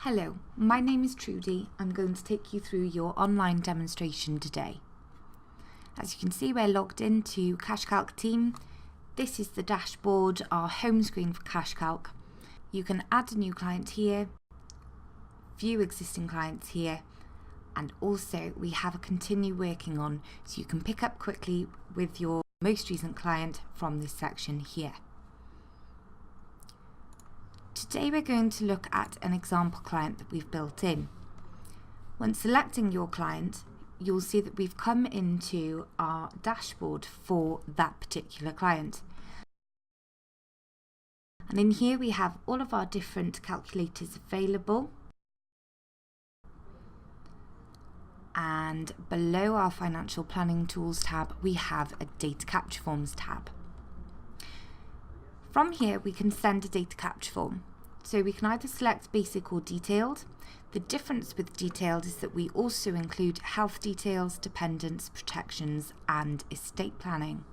Hello, my name is Trudy. I'm going to take you through your online demonstration today. As you can see, we're logged into CashCalc team. This is the dashboard, our home screen for CashCalc. You can add a new client here, view existing clients here, and also we have a continue working on, so you can pick up quickly with your most recent client from this section here. Today we're going to look at an example client that we've built in. When selecting your client, you'll see that we've come into our dashboard for that particular client. And in here we have all of our different calculators available. And below our financial planning tools tab, we have a data capture forms tab. From here, we can send a data capture form. So we can either select basic or detailed. The difference with detailed is that we also include health details, dependents, protections, and estate planning.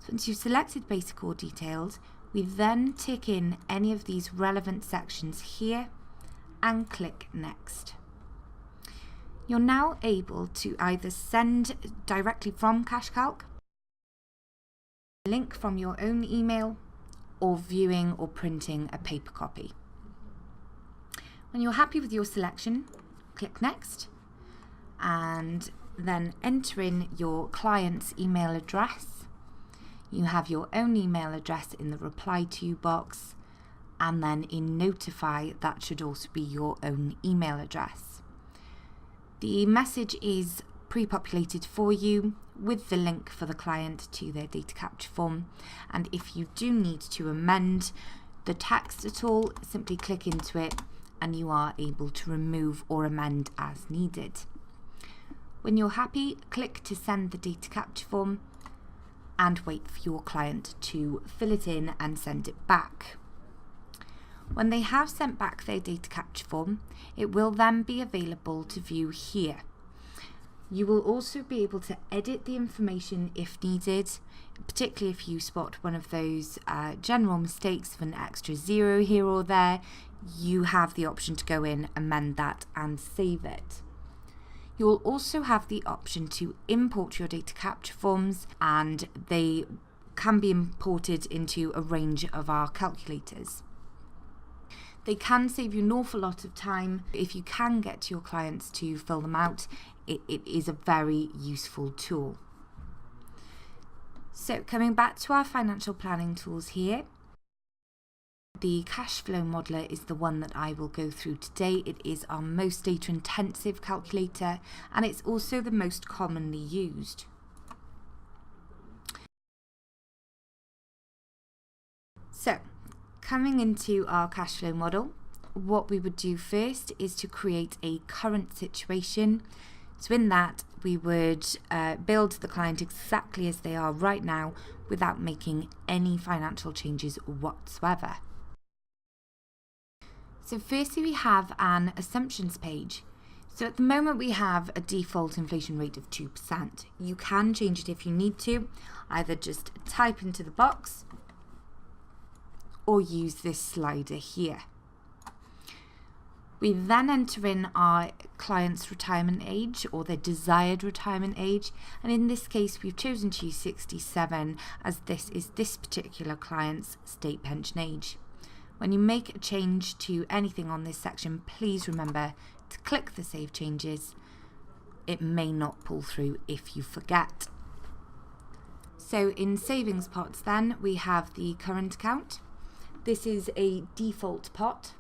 So once you've selected basic or detailed, we then tick in any of these relevant sections here and click next. You're now able to either send directly from CashCalc, link from your own email, or viewing or printing a paper copy. When you're happy with your selection, click next and then enter in your client's email address. You have your own email address in the reply to box, and then in notify that should also be your own email address. The message is pre-populated for you with the link for the client to their data capture form, and if you do need to amend the text at all, simply click into it and you are able to remove or amend as needed. When you're happy, click to send the data capture form and wait for your client to fill it in and send it back. When they have sent back their data capture form, it will then be available to view here. You will also be able to edit the information if needed, particularly if you spot one of those general mistakes of an extra zero here or there. You have the option to go in, amend that and save it. You will also have the option to import your data capture forms, and they can be imported into a range of our calculators. They can save you an awful lot of time. If you can get to your clients to fill them out, it is a very useful tool. So coming back to our financial planning tools here, the cash flow modeler is the one that I will go through today. It is our most data intensive calculator, and it's also the most commonly used. So coming into our cash flow model, what we would do first is to create a current situation. So in that, we would build the client exactly as they are right now without making any financial changes whatsoever. So firstly, we have an assumptions page. So at the moment, we have a default inflation rate of 2%. You can change it if you need to, either just type into the box or use this slider here. We then enter in our client's retirement age or their desired retirement age, and in this case we've chosen to use 67 as this is this particular client's state pension age. When you make a change to anything on this section, please remember to click the Save Changes. It may not pull through if you forget. So in savings pots then, we have the current account. This is a default pot,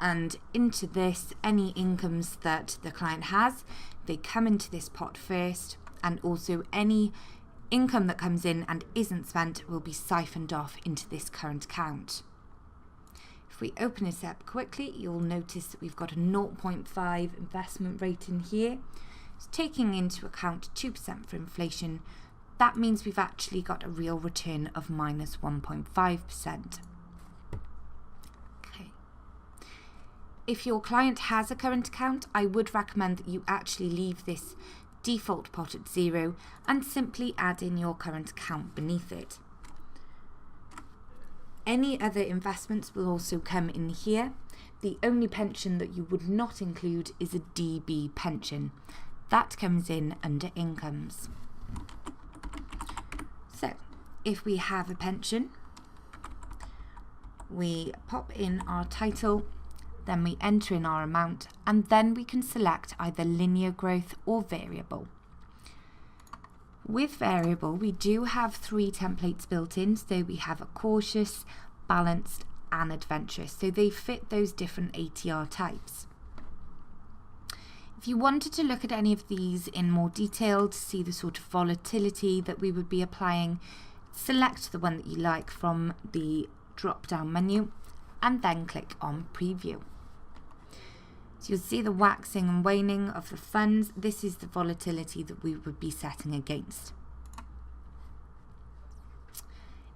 and into this, any incomes that the client has, they come into this pot first, and also any income that comes in and isn't spent will be siphoned off into this current account. If we open this up quickly, you'll notice that we've got a 0.5 investment rate in here. It's taking into account 2% for inflation. That means we've actually got a real return of minus 1.5%. If your client has a current account, I would recommend that you actually leave this default pot at 0 and simply add in your current account beneath it. Any other investments will also come in here. the only pension that you would not include is a DB pension. That comes in under incomes. So if we have a pension, we pop in our title, then we enter in our amount, and then we can select either linear growth or variable. With variable, we do have 3 templates built in, so we have a cautious, balanced and adventurous, so they fit those different ATR types. If you wanted to look at any of these in more detail to see the sort of volatility that we would be applying, select the one that you like from the drop down menu and then click on preview. So you'll see the waxing and waning of the funds. This is the volatility that we would be setting against.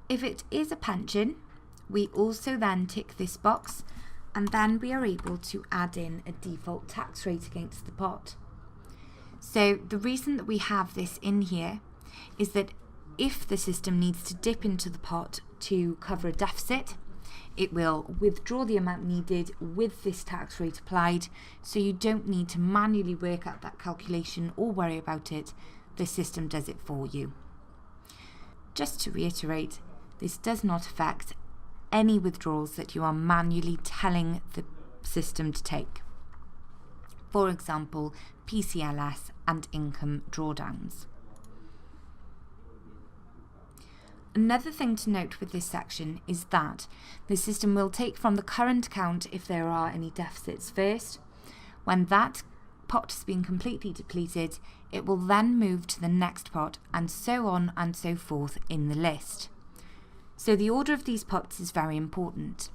If it is a pension, we also then tick this box, and then we are able to add in a default tax rate against the pot. So the reason that we have this in here is that if the system needs to dip into the pot to cover a deficit, it will withdraw the amount needed with this tax rate applied, so you don't need to manually work out that calculation or worry about it. The system does it for you. Just to reiterate, this does not affect any withdrawals that you are manually telling the system to take. For example, PCLS and income drawdowns. Another thing to note with this section is that the system will take from the current account if there are any deficits first. When that pot has been completely depleted, it will then move to the next pot, and so on and so forth in the list. So the order of these pots is very important.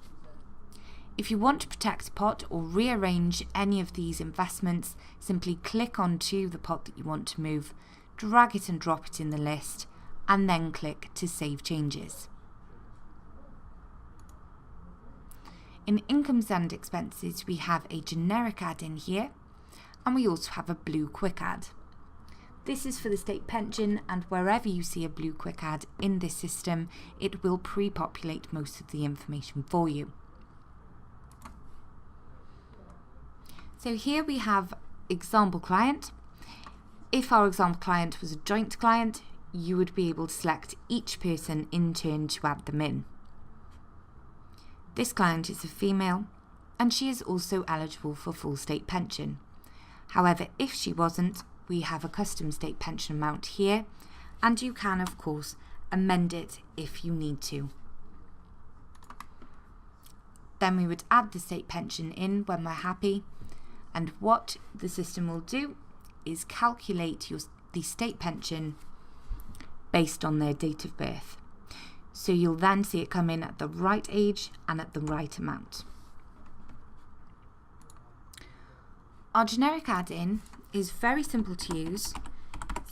If you want to protect a pot or rearrange any of these investments, simply click onto the pot that you want to move, drag it and drop it in the list, and then click to save changes. In incomes and expenses, we have a generic add in here, and we also have a blue quick add. This is for the state pension, and wherever you see a blue quick add in this system, it will pre-populate most of the information for you. So here we have example client. If our example client was a joint client, you would be able to select each person in turn to add them in. This client is a female, and she is also eligible for full state pension. However, if she wasn't, we have a custom state pension amount here, and you can of course amend it if you need to. Then we would add the state pension in when we're happy, and what the system will do is calculate the state pension based on their date of birth. So you'll then see it come in at the right age and at the right amount. Our generic add-in is very simple to use.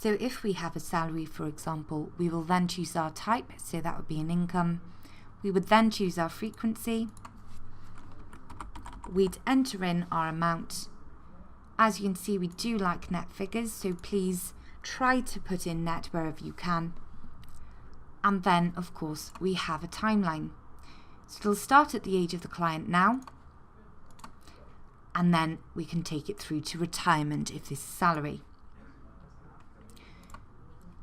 So if we have a salary, for example, we will then choose our type, so that would be an income. We would then choose our frequency. We'd enter in our amount. As you can see, we do like net figures, so please try to put in net wherever you can. And then, of course, we have a timeline. So it'll start at the age of the client now, and then we can take it through to retirement if this is salary.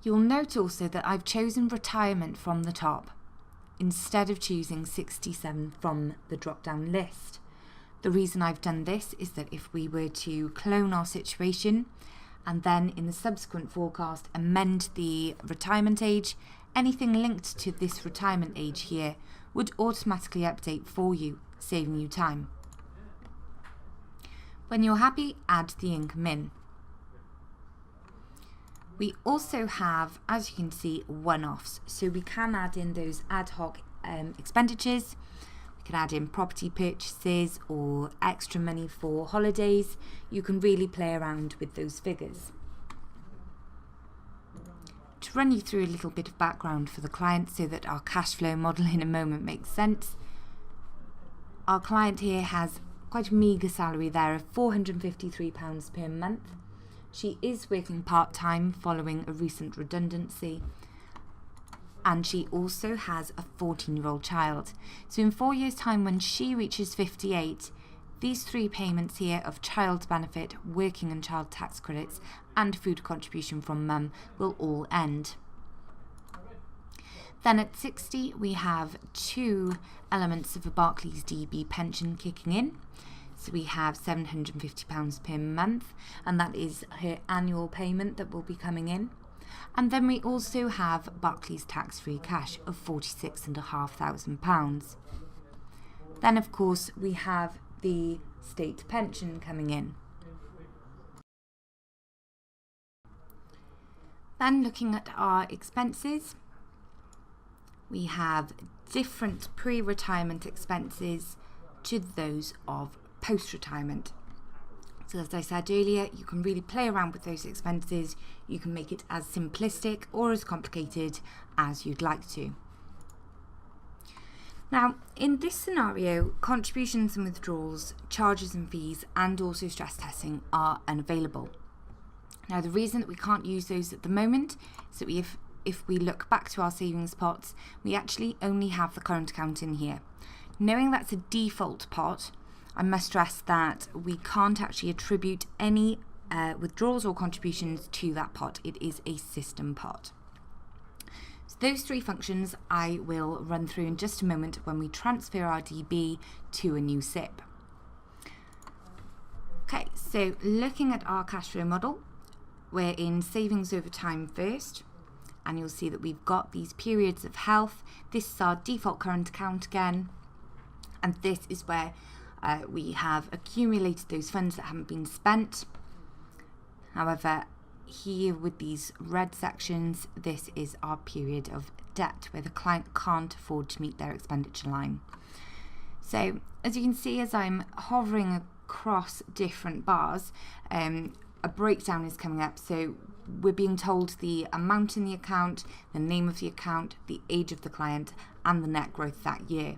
You'll note also that I've chosen retirement from the top instead of choosing 67 from the drop-down list. The reason I've done this is that if we were to clone our situation and then in the subsequent forecast amend the retirement age, anything linked to this retirement age here would automatically update for you, saving you time. When you're happy, add the income in. We also have, as you can see, one-offs, so we can add in those ad hoc expenditures. You can add in property purchases or extra money for holidays. You can really play around with those figures. To run you through a little bit of background for the client so that our cash flow model in a moment makes sense. Our client here has quite a meagre salary there of £453 per month. She is working part-time following a recent redundancy, and she also has a 14-year-old child. So in 4 years' time, when she reaches 58, these 3 payments here of child benefit, working and child tax credits and food contribution from mum will all end. Then at 60 we have 2 elements of a Barclays DB pension kicking in. So we have £750 per month, and that is her annual payment that will be coming in. And then we also have Barclays tax-free cash of £46,500. Then of course we have the state pension coming in. Then looking at our expenses, we have different pre-retirement expenses to those of post-retirement. So as I said earlier, you can really play around with those expenses. You can make it as simplistic or as complicated as you'd like to. Now, in this scenario, contributions and withdrawals, charges and fees, and also stress testing are unavailable. Now, the reason that we can't use those at the moment is that if we look back to our savings pots, we actually only have the current account in here. Knowing that's a default pot, I must stress that we can't actually attribute any withdrawals or contributions to that pot. It is a system pot. So those 3 functions I will run through in just a moment when we transfer our DB to a new SIP. Okay, so looking at our cash flow model, we're in savings over time first, and you'll see that we've got these periods of health. This is our default current account again, and this is where we have accumulated those funds that haven't been spent. However, here with these red sections, this is our period of debt where the client can't afford to meet their expenditure line. So as you can see, as I'm hovering across different bars, a breakdown is coming up. So we're being told the amount in the account, the name of the account, the age of the client, and the net growth that year.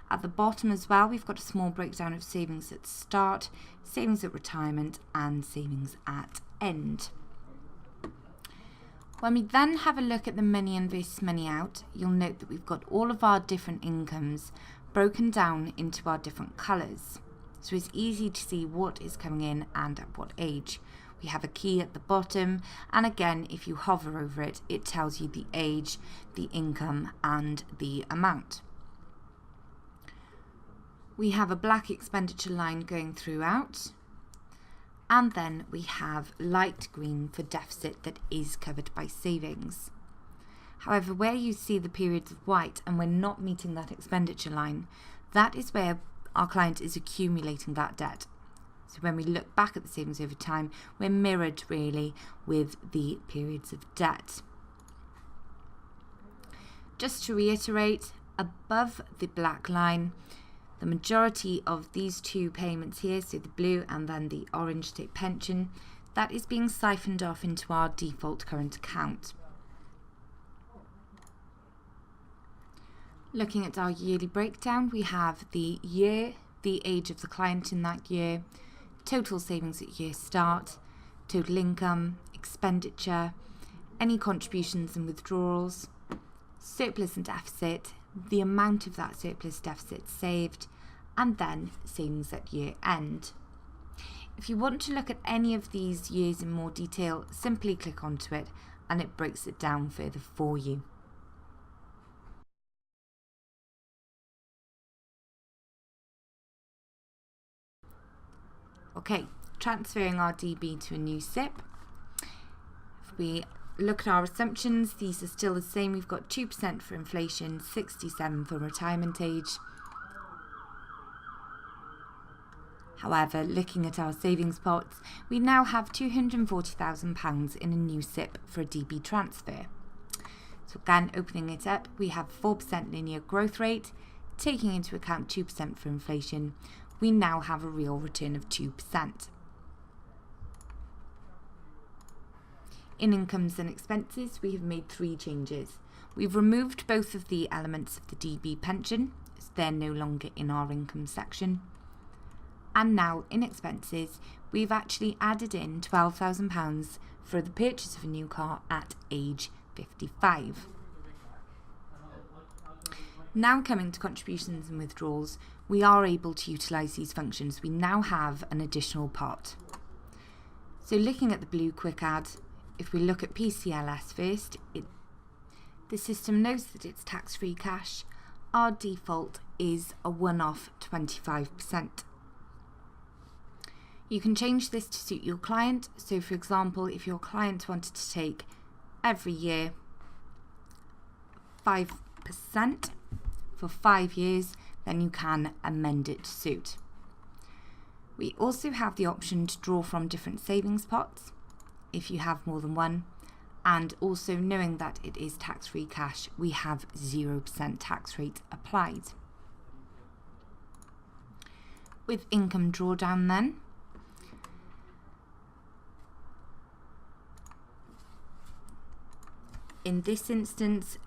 At the bottom as well, we've got a small breakdown of savings at start, savings at retirement, and savings at end. When we then have a look at the money in versus money out, you'll note that we've got all of our different incomes broken down into our different colours. So it's easy to see what is coming in and at what age. We have a key at the bottom, and again, if you hover over it, it tells you the age, the income, and the amount. We have a black expenditure line going throughout, and then we have light green for deficit that is covered by savings. However, where you see the periods of white and we're not meeting that expenditure line, that is where our client is accumulating that debt. So when we look back at the savings over time, we're mirrored really with the periods of debt. Just to reiterate, above the black line, the majority of these 2 payments here, so the blue and then the orange state pension, that is being siphoned off into our default current account. Looking at our yearly breakdown, we have the year, the age of the client in that year, total savings at year start, total income, expenditure, any contributions and withdrawals, surplus and deficit, the amount of that surplus deficit saved, and then savings at year end. If you want to look at any of these years in more detail, simply click onto it and it breaks it down further for you. Okay, transferring our DB to a new SIP. If we look at our assumptions, these are still the same. We've got 2% for inflation, 67 for retirement age. However, looking at our savings pots, we now have £240,000 in a new SIP for a DB transfer. So again, opening it up, we have 4% linear growth rate, taking into account 2% for inflation. We now have a real return of 2%. In incomes and expenses, we have made 3 changes. We've removed both of the elements of the DB pension, so they're no longer in our income section. And now in expenses, we've actually added in £12,000 for the purchase of a new car at age 55. Now coming to contributions and withdrawals, we are able to utilise these functions. We now have an additional pot. So looking at the blue quick add, if we look at PCLS first, the system knows that it's tax-free cash. Our default is a one-off 25%. You can change this to suit your client. So for example, if your client wanted to take every year 5% for 5 years, then you can amend it to suit. We also have the option to draw from different savings pots if you have more than one, and also knowing that it is tax-free cash, we have 0% tax rate applied. With income drawdown then, in this instance,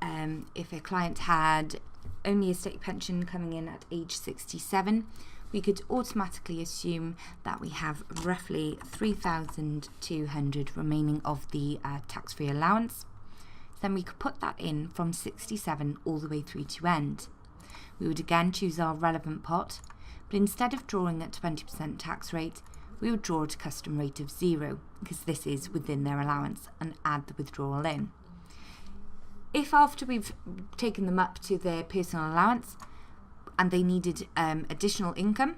if a client had only a state pension coming in at age 67, we could automatically assume that we have roughly 3,200 remaining of the tax-free allowance. Then we could put that in from 67 all the way through to end. We would again choose our relevant pot, but instead of drawing at 20% tax rate, we would draw at a custom rate of 0, because this is within their allowance, and add the withdrawal in. If after we've taken them up to their personal allowance and they needed additional income,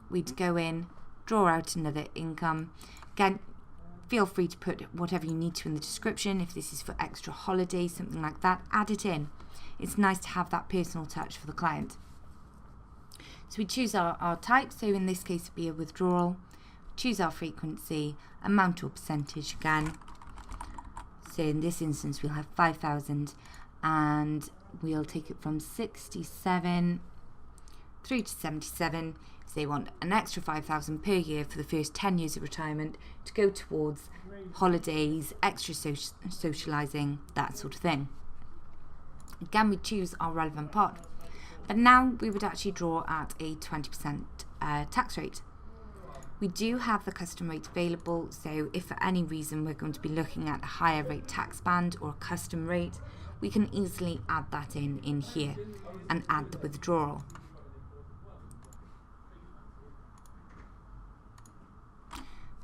we'd go in, draw out another income. Again, feel free to put whatever you need to in the description. If this is for extra holidays, something like that, add it in. It's nice to have that personal touch for the client. So we choose our type, so in this case it'd be a withdrawal. Choose our frequency, amount or percentage again. So in this instance we'll have 5,000, and we'll take it from 67 through to 77. So they want an extra 5,000 per year for the first 10 years of retirement to go towards holidays, extra socialising, that sort of thing. Again, we choose our relevant pot, but now we would actually draw at a 20% tax rate. We do have the custom rate available, so if for any reason we're going to be looking at a higher rate tax band or a custom rate, we can easily add that in here and add the withdrawal.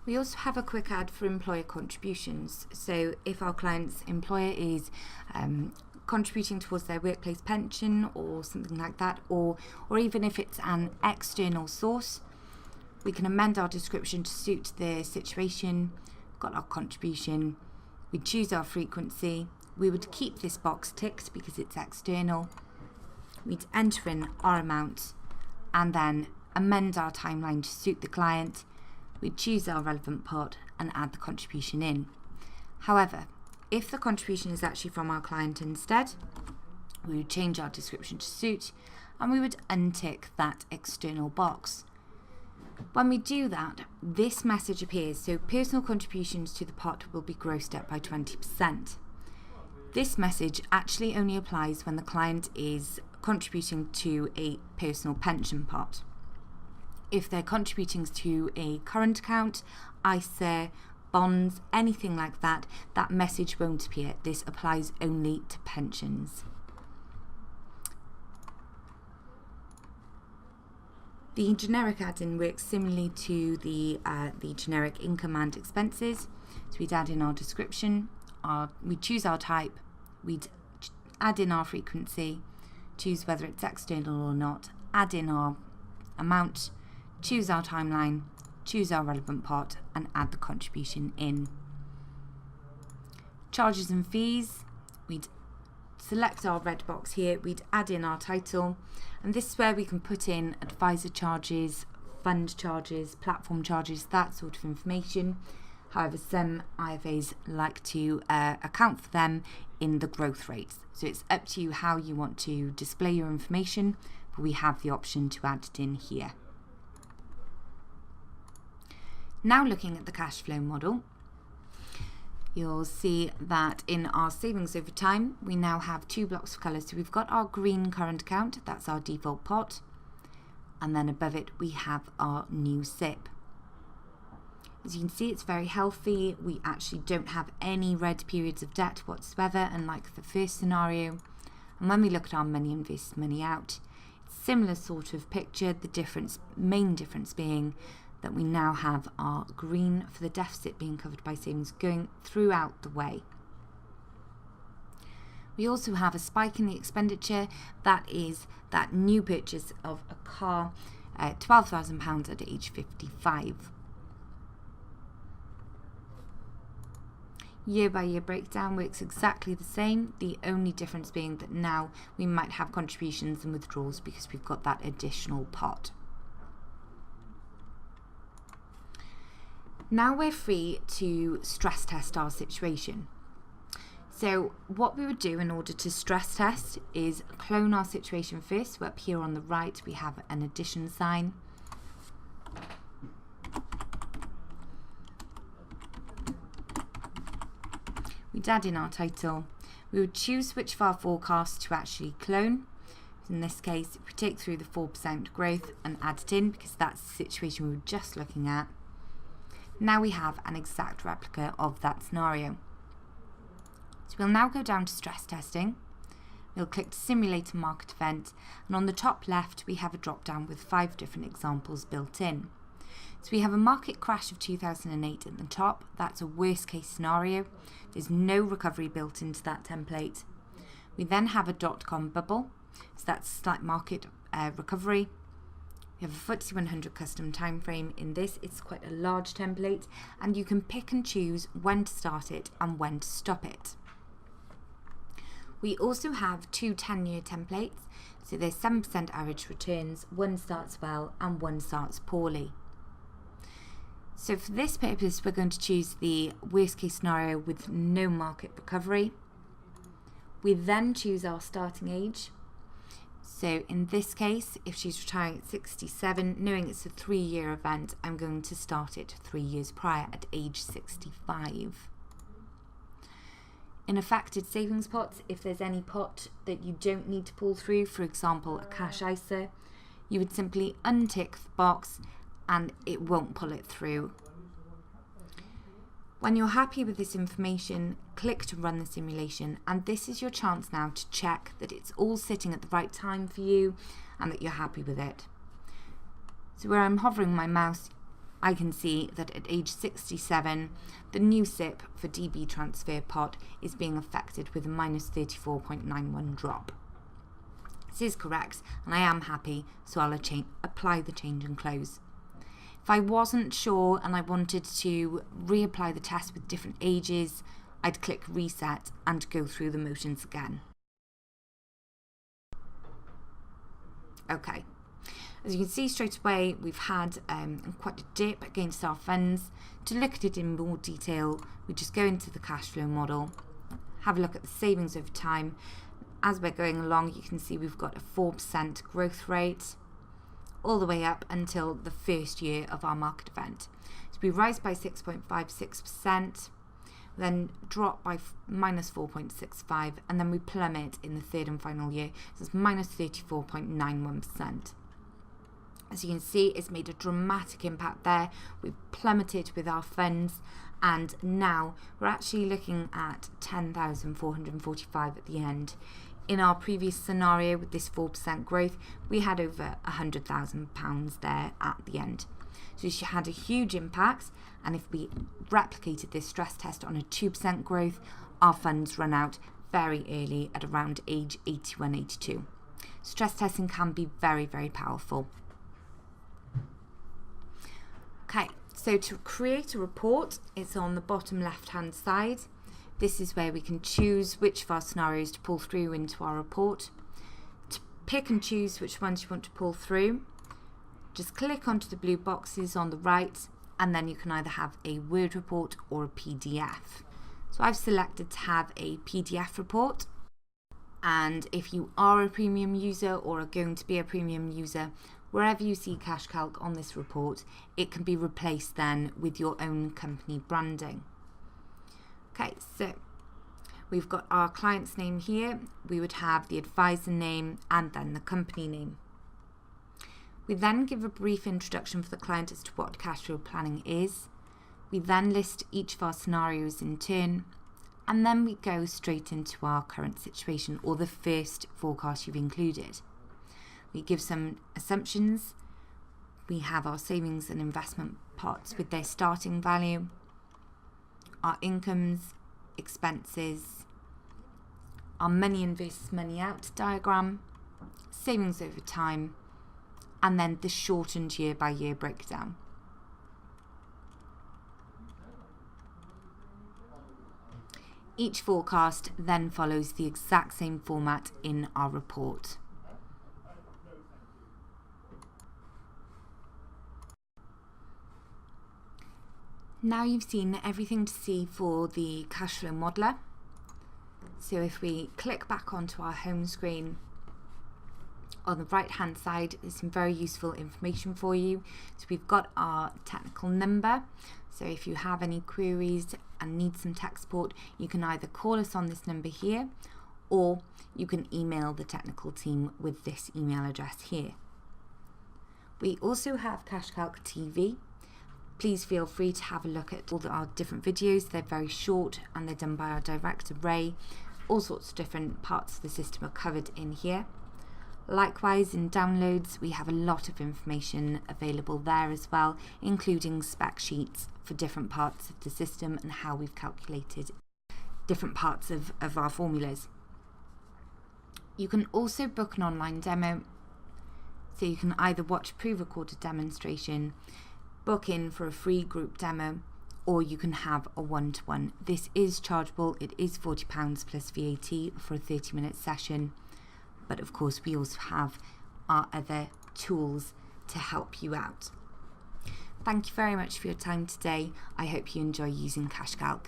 We also have a quick add for employer contributions. So if our client's employer is contributing towards their workplace pension or something like that, or even if it's an external source, we can amend our description to suit the situation. Got our contribution, we choose our frequency, we would keep this box ticked because it's external, we'd enter in our amount and then amend our timeline to suit the client. We'd choose our relevant pot and add the contribution in. However, if the contribution is actually from our client instead, we would change our description to suit and we would untick that external box. When we do that, this message appears, so personal contributions to the pot will be grossed up by 20%. This message actually only applies when the client is contributing to a personal pension pot. If they're contributing to a current account, ISA, bonds, anything like that, that message won't appear. This applies only to pensions. The generic add-in works similarly to the generic income and expenses. So we'd add in our description, we'd choose our type, we'd add in our frequency, choose whether it's external or not, add in our amount, choose our timeline, choose our relevant pot and add the contribution in. Charges and fees, we'd select our red box here, we'd add in our title, and this is where we can put in advisor charges, fund charges, platform charges, that sort of information. However, some IFAs like to account for them in the growth rates. So it's up to you how you want to display your information, but we have the option to add it in here. Now looking at the cash flow model, you'll see that in our savings over time, we now have two blocks of colours. So we've got our green current account, that's our default pot, and then above it we have our new SIP. As you can see, it's very healthy. We actually don't have any red periods of debt whatsoever, unlike the first scenario. And when we look at our money in versus money out, similar sort of picture, the main difference being that we now have our green for the deficit being covered by savings going throughout the way. We also have a spike in the expenditure. That is that new purchase of a car, £12,000 at age 55. Year by year breakdown works exactly the same, the only difference being that now we might have contributions and withdrawals because we've got that additional pot. Now we're free to stress test our situation. So what we would do in order to stress test is clone our situation first. So up here on the right we have an addition sign. We'd add in our title. We would choose which of our forecasts to actually clone. In this case, if we take through the 4% growth and add it in, because that's the situation we were just looking at, now we have an exact replica of that scenario. So we'll now go down to stress testing. We'll click to simulate a market event, and on the top left we have a drop down with 5 different examples built in. So we have a market crash of 2008 at the top. That's a worst case scenario. There's no recovery built into that template. We then have a dot-com bubble, so that's slight market recovery. We have a FTSE 100 custom time frame. In this, it's quite a large template, and you can pick and choose when to start it and when to stop it. We also have 2 10-year templates, so there's 7% average returns, one starts well and one starts poorly. So for this purpose, we're going to choose the worst case scenario with no market recovery. We then choose our starting age. So in this case, if she's retiring at 67, knowing it's a 3-year event, I'm going to start it 3 years prior at age 65. In affected savings pots, if there's any pot that you don't need to pull through, for example, a cash ISA, you would simply untick the box and it won't pull it through. When you're happy with this information, click to run the simulation, and this is your chance now to check that it's all sitting at the right time for you and that you're happy with it. So where I'm hovering my mouse, I can see that at age 67, the new SIP for DB transfer pot is being affected with a minus 34.91 drop. This is correct, and I am happy, so I'll apply the change and close. If I wasn't sure and I wanted to reapply the test with different ages, I'd click reset and go through the motions again. Okay, as you can see straight away, we've had quite a dip against our funds. To look at it in more detail, we just go into the cash flow model, have a look at the savings over time. As we're going along, you can see we've got a 4% growth rate, all the way up until the first year of our market event. So we rise by 6.56%, then drop by minus 4.65%, and then we plummet in the third and final year. So it's minus 34.91%. As you can see, it's made a dramatic impact there. We've plummeted with our funds, and now we're actually looking at 10,445 at the end. In our previous scenario with this 4% growth, we had over £100,000 there at the end. So she had a huge impact, and if we replicated this stress test on a 2% growth, our funds run out very early at around age 81, 82. Stress testing can be very, very powerful. Okay, so to create a report, it's on the bottom left-hand side. This is where we can choose which of our scenarios to pull through into our report. To pick and choose which ones you want to pull through, just click onto the blue boxes on the right, and then you can either have a Word report or a PDF. So I've selected to have a PDF report, and if you are a premium user or are going to be a premium user, wherever you see CashCalc on this report, it can be replaced then with your own company branding. Okay, so we've got our client's name here. We would have the advisor name and then the company name. We then give a brief introduction for the client as to what cash flow planning is. We then list each of our scenarios in turn, and then we go straight into our current situation, or the first forecast you've included. We give some assumptions. We have our savings and investment pots with their starting value, our incomes, expenses, our money in versus money out diagram, savings over time, and then the shortened year by year breakdown. Each forecast then follows the exact same format in our report. Now you've seen everything to see for the cash flow modeler. So if we click back onto our home screen, on the right hand side there's some very useful information for you. So we've got our technical number, so if you have any queries and need some tech support, you can either call us on this number here, or you can email the technical team with this email address here. We also have CashCalc TV. Please feel free to have a look at all our different videos. They're very short and they're done by our director Ray. All sorts of different parts of the system are covered in here. Likewise, in downloads, we have a lot of information available there as well, including spec sheets for different parts of the system and how we've calculated different parts of our formulas. You can also book an online demo, so you can either watch a pre-recorded demonstration, book in for a free group demo, or you can have a one-to-one. This is chargeable. It is £40 plus VAT for a 30-minute session. But of course, we also have our other tools to help you out. Thank you very much for your time today. I hope you enjoy using CashCalc.